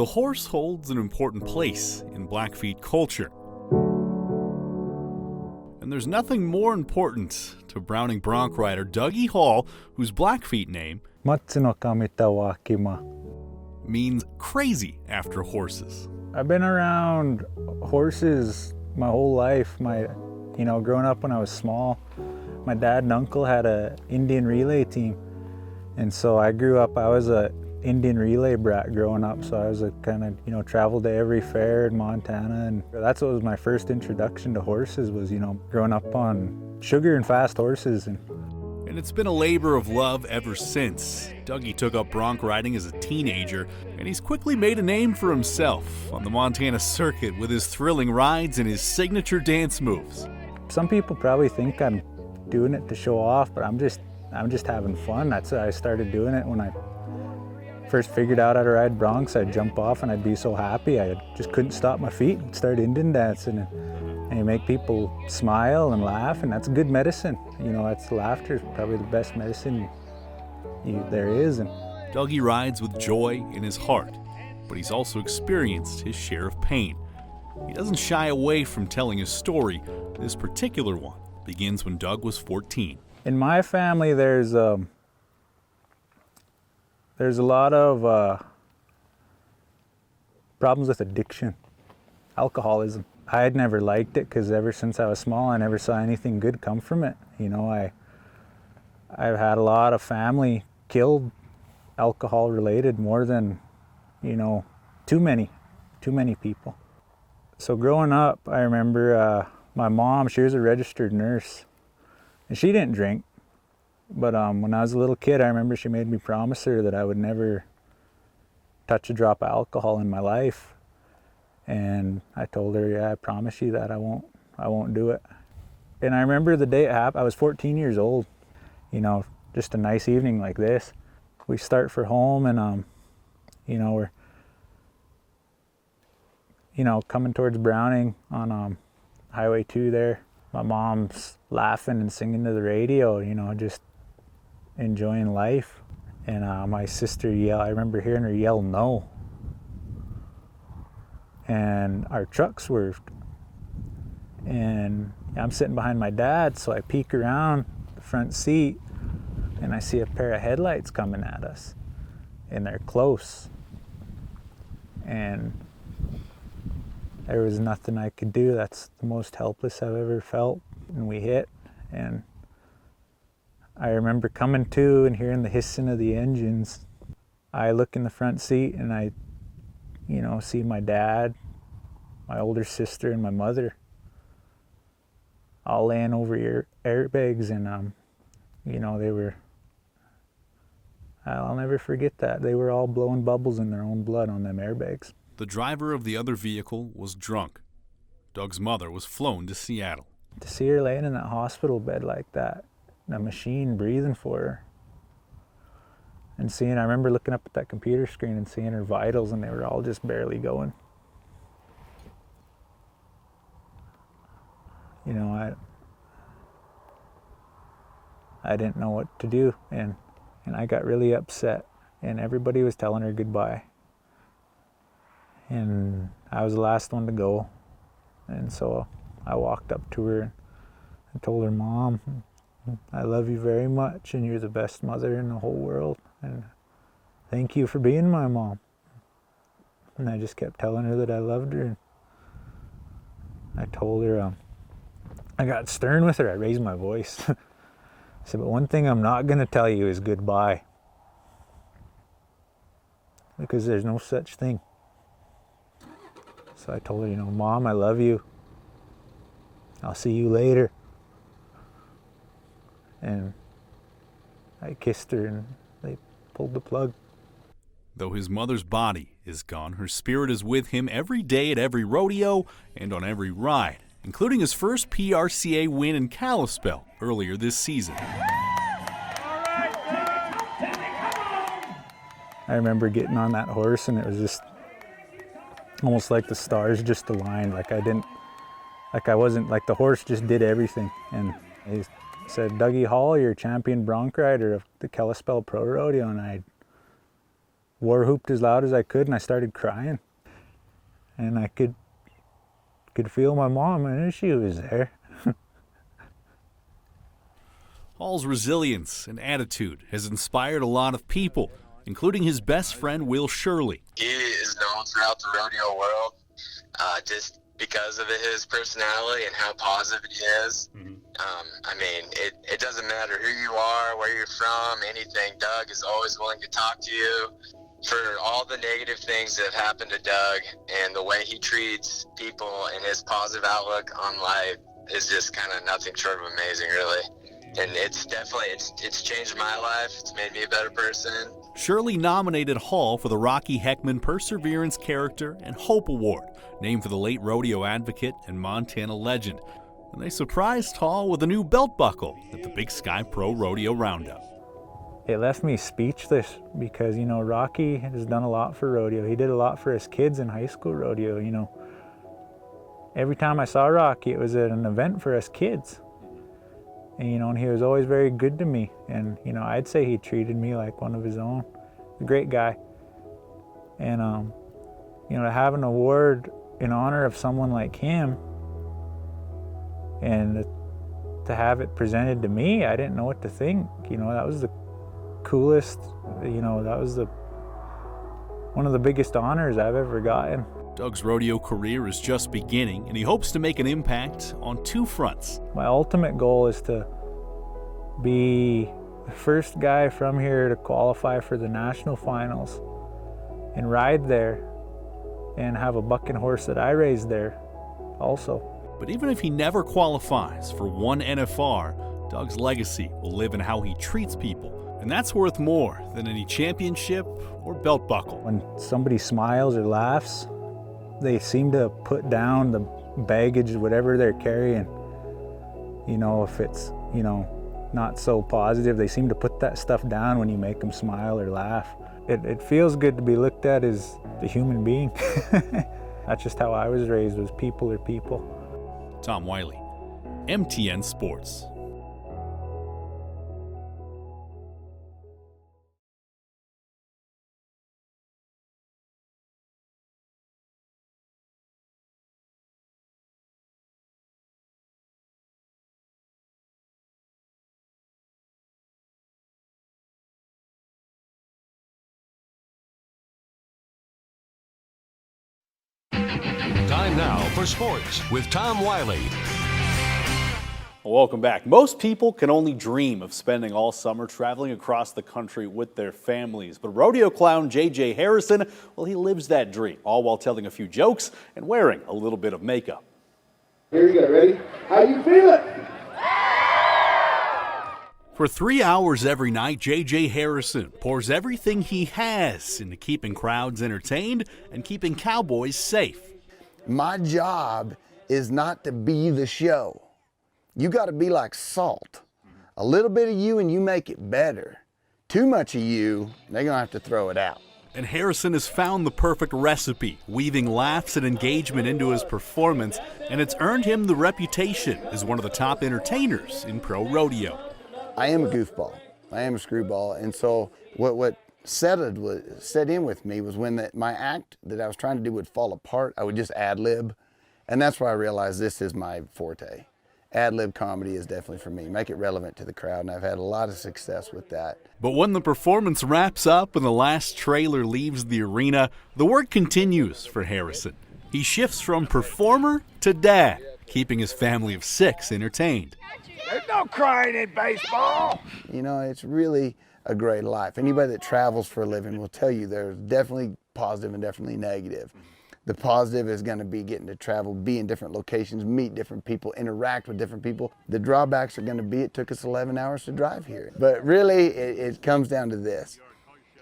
The horse holds an important place in Blackfeet culture. And there's nothing more important to Browning bronc rider Dougie Hall, whose Blackfeet name means crazy after horses. I've been around horses my whole life. Growing up when I was small, my dad and uncle had an Indian relay team. And so I grew up, I was a Indian relay brat growing up, so I was traveled to every fair in Montana, and that's what was my first introduction to horses was, growing up on sugar and fast horses. And it's been a labor of love ever since. Dougie took up bronc riding as a teenager, and he's quickly made a name for himself on the Montana circuit with his thrilling rides and his signature dance moves. Some people probably think I'm doing it to show off, but I'm just having fun. That's why I started doing it when I first figured out how to ride broncs. I'd jump off and I'd be so happy. I just couldn't stop my feet and start Indian dancing. And you make people smile and laugh, and that's good medicine. That's laughter is probably the best medicine there is. And Dougie rides with joy in his heart, but he's also experienced his share of pain. He doesn't shy away from telling his story. This particular one begins when Doug was 14. In my family, there's a lot of problems with addiction, alcoholism. I had never liked it because ever since I was small, I never saw anything good come from it. I've had a lot of family killed alcohol related, more than, too many people. So growing up, I remember my mom, she was a registered nurse, and she didn't drink. But when I was a little kid, I remember she made me promise her that I would never touch a drop of alcohol in my life. And I told her, yeah, I promise you that I won't do it. And I remember the day it happened. I was 14 years old, just a nice evening like this. We start for home, and we're coming towards Browning on Highway 2 there. My mom's laughing and singing to the radio, just enjoying life. And my sister yelled, I remember hearing her yell, "No." And our truck swerved. And I'm sitting behind my dad, so I peek around the front seat and I see a pair of headlights coming at us. And they're close. And there was nothing I could do. That's the most helpless I've ever felt. And we hit, and I remember coming to and hearing the hissing of the engines. I look in the front seat and I, see my dad, my older sister, and my mother all laying over airbags, and they were, I'll never forget that. They were all blowing bubbles in their own blood on them airbags. The driver of the other vehicle was drunk. Doug's mother was flown to Seattle. To see her laying in that hospital bed like that, a machine breathing for her, and I remember looking up at that computer screen and seeing her vitals, and they were all just barely going. I didn't know what to do, and I got really upset, and everybody was telling her goodbye. And I was the last one to go. And so I walked up to her and told her, "Mom, I love you very much, and you're the best mother in the whole world. And thank you for being my mom." And I just kept telling her that I loved her. And I told her, I got stern with her. I raised my voice. I said, "But one thing I'm not going to tell you is goodbye. Because there's no such thing." So I told her, "Mom, I love you. I'll see you later." And I kissed her, and they pulled the plug. Though his mother's body is gone, her spirit is with him every day at every rodeo and on every ride, including his first PRCA win in Kalispell earlier this season. I remember getting on that horse, and it was just almost like the stars just aligned. Like the horse just did everything. And he said, "Dougie Hall, you're champion bronc rider of the Kalispell Pro Rodeo." And I war whooped as loud as I could, and I started crying. And I could feel my mom, and she was there. Hall's resilience and attitude has inspired a lot of people, including his best friend, Will Shirley. He is known throughout the rodeo world just because of his personality and how positive he is. I mean, it doesn't matter who you are, where you're from, anything. Doug is always willing to talk to you. For all the negative things that have happened to Doug and the way he treats people and his positive outlook on life is just kind of nothing short of amazing, really. And it's definitely, it's changed my life. It's made me a better person. Shirley nominated Hall for the Rocky Heckman Perseverance Character and Hope Award, named for the late rodeo advocate and Montana legend. And they surprised Hall with a new belt buckle at the Big Sky Pro Rodeo Roundup. It left me speechless because, you know, Rocky has done a lot for rodeo. He did a lot for his kids in high school rodeo, you know. Every time I saw Rocky, it was at an event for us kids. And, you know, and he was always very good to me. And, you know, I'd say he treated me like one of his own. A great guy. And, you know, to have an award in honor of someone like him and to have it presented to me, I didn't know what to think. You know, that was the coolest, you know, that was one of the biggest honors I've ever gotten. Doug's rodeo career is just beginning, and he hopes to make an impact on two fronts. My ultimate goal is to be the first guy from here to qualify for the national finals and ride there and have a bucking horse that I raised there also. But even if he never qualifies for one NFR, Doug's legacy will live in how he treats people. And that's worth more than any championship or belt buckle. When somebody smiles or laughs, they seem to put down the baggage, whatever they're carrying. You know, if it's, you know, not so positive, they seem to put that stuff down when you make them smile or laugh. It feels good to be looked at as a human being. That's just how I was raised, was people are people. Tom Wiley, MTN Sports. Time now for sports with Tom Wiley. Welcome back. Most people can only dream of spending all summer traveling across the country with their families. But rodeo clown J.J. Harrison, well, he lives that dream, all while telling a few jokes and wearing a little bit of makeup. Here we go. Ready? How you feeling? For 3 hours every night, J.J. Harrison pours everything he has into keeping crowds entertained and keeping cowboys safe. My job is not to be the show. You got to be like salt. A little bit of you and you make it better. Too much of you, they're going to have to throw it out. And Harrison has found the perfect recipe, weaving laughs and engagement into his performance, and it's earned him the reputation as one of the top entertainers in pro rodeo. I am a goofball. I am a screwball. And so what set in with me was when my act that I was trying to do would fall apart, I would just ad-lib. And that's where I realized this is my forte. Ad-lib comedy is definitely for me. Make it relevant to the crowd, and I've had a lot of success with that. But when the performance wraps up and the last trailer leaves the arena, the work continues for Harrison. He shifts from performer to dad, keeping his family of 6 entertained. There's no crying in baseball. You know, it's really a great life. Anybody that travels for a living will tell you there's definitely positive and definitely negative. The positive is going to be getting to travel, be in different locations, meet different people, interact with different people. The drawbacks are going to be it took us 11 hours to drive here. But really, it comes down to this.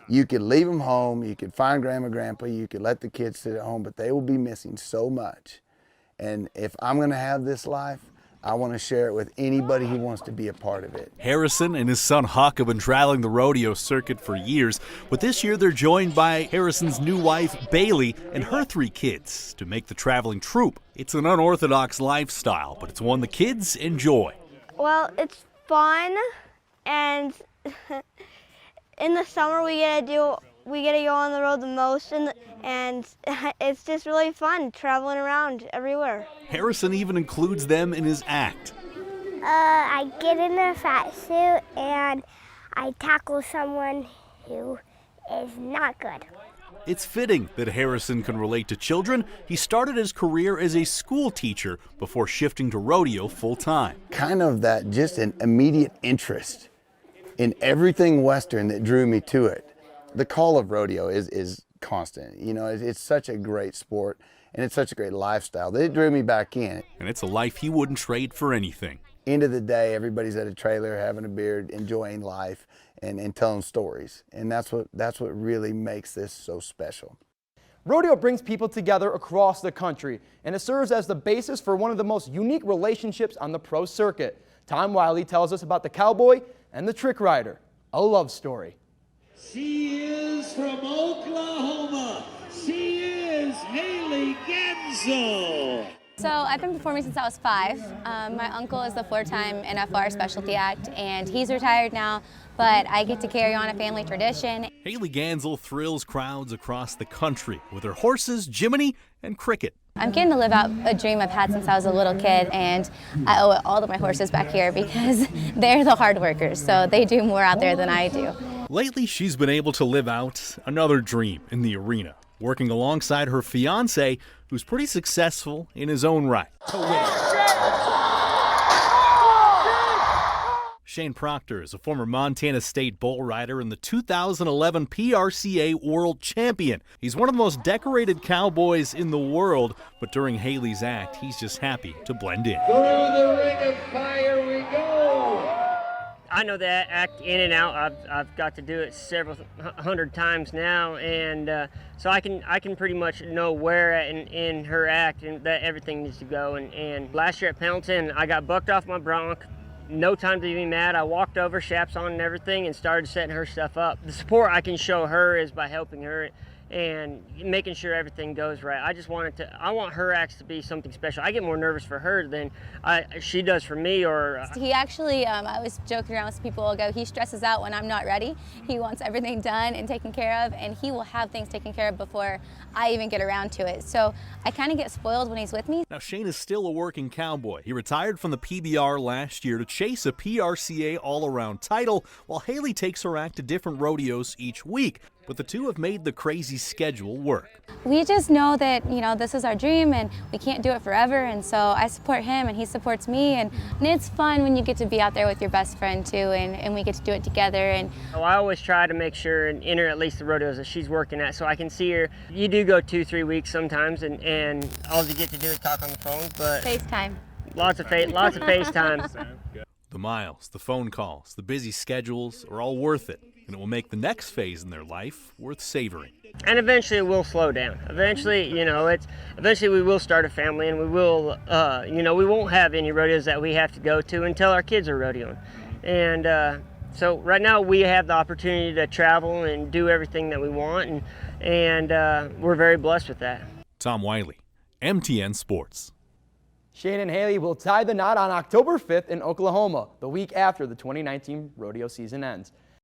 You could leave them home, you could find grandma, grandpa, you could let the kids sit at home, but they will be missing so much. And if I'm going to have this life, I want to share it with anybody who wants to be a part of it. Harrison and his son Huck have been traveling the rodeo circuit for years, but this year they're joined by Harrison's new wife, Bailey, and her 3 kids to make the traveling troupe. It's an unorthodox lifestyle, but it's one the kids enjoy. Well, it's fun, and in the summer we get to do we get to go on the road the most, and it's just really fun traveling around everywhere. Harrison even includes them in his act. I get in a fat suit and I tackle someone who is not good. It's fitting that Harrison can relate to children. He started his career as a school teacher before shifting to rodeo full-time. Kind of that just an immediate interest in everything Western that drew me to it. The call of rodeo is constant. You know, it's such a great sport and it's such a great lifestyle that it drew me back in. And it's a life he wouldn't trade for anything. End of the day, everybody's at a trailer having a beer, enjoying life and telling stories. And that's what really makes this so special. Rodeo brings people together across the country, and it serves as the basis for one of the most unique relationships on the pro circuit. Tom Wiley tells us about the cowboy and the trick rider, a love story. She is from Oklahoma. She is Haley Genzel. So I've been performing since I was 5. My uncle is the 4-time NFR specialty act, and he's retired now, but I get to carry on a family tradition. Haley Genzel thrills crowds across the country with her horses, Jiminy, and Cricket. I'm getting to live out a dream I've had since I was a little kid, and I owe it all to my horses back here because they're the hard workers, so they do more out there than I do. Lately, she's been able to live out another dream in the arena, working alongside her fiancé, who's pretty successful in his own right. Shane Proctor is a former Montana State bull rider and the 2011 PRCA World Champion. He's one of the most decorated cowboys in the world, but during Haley's act, he's just happy to blend in. Through the ring of fire we go. I know that act in and out. I've got to do it several hundred times now, and so I can pretty much know where in her act and that everything needs to go. And last year at Pendleton, I got bucked off my bronc. No time to be mad. I walked over, chaps on and everything, and started setting her stuff up. The support I can show her is by helping her and making sure everything goes right. I want her acts to be something special. I get more nervous for her than she does for me. He actually, I was joking around with people, he stresses out when I'm not ready. He wants everything done and taken care of, and he will have things taken care of before I even get around to it. So I kind of get spoiled when he's with me. Now, Shane is still a working cowboy. He retired from the PBR last year to chase a PRCA all-around title, while Haley takes her act to different rodeos each week. But the two have made the crazy schedule work. We just know that, this is our dream and we can't do it forever, and so I support him and he supports me, and it's fun when you get to be out there with your best friend too, and we get to do it together. And I always try to make sure and enter at least the rodeos that she's working at so I can see her. You do go 2-3 weeks sometimes, and all you get to do is talk on the phone, but FaceTime. Lots of FaceTime. The miles, the phone calls, the busy schedules are all worth it, and it will make the next phase in their life worth savoring. And eventually it will slow down. Eventually, eventually we will start a family, and we will, we won't have any rodeos that we have to go to until our kids are rodeoing. And so right now we have the opportunity to travel and do everything that we want, and we're very blessed with that. Tom Wiley, MTN Sports. Shane and Haley will tie the knot on October 5th in Oklahoma, the week after the 2019 rodeo season ends.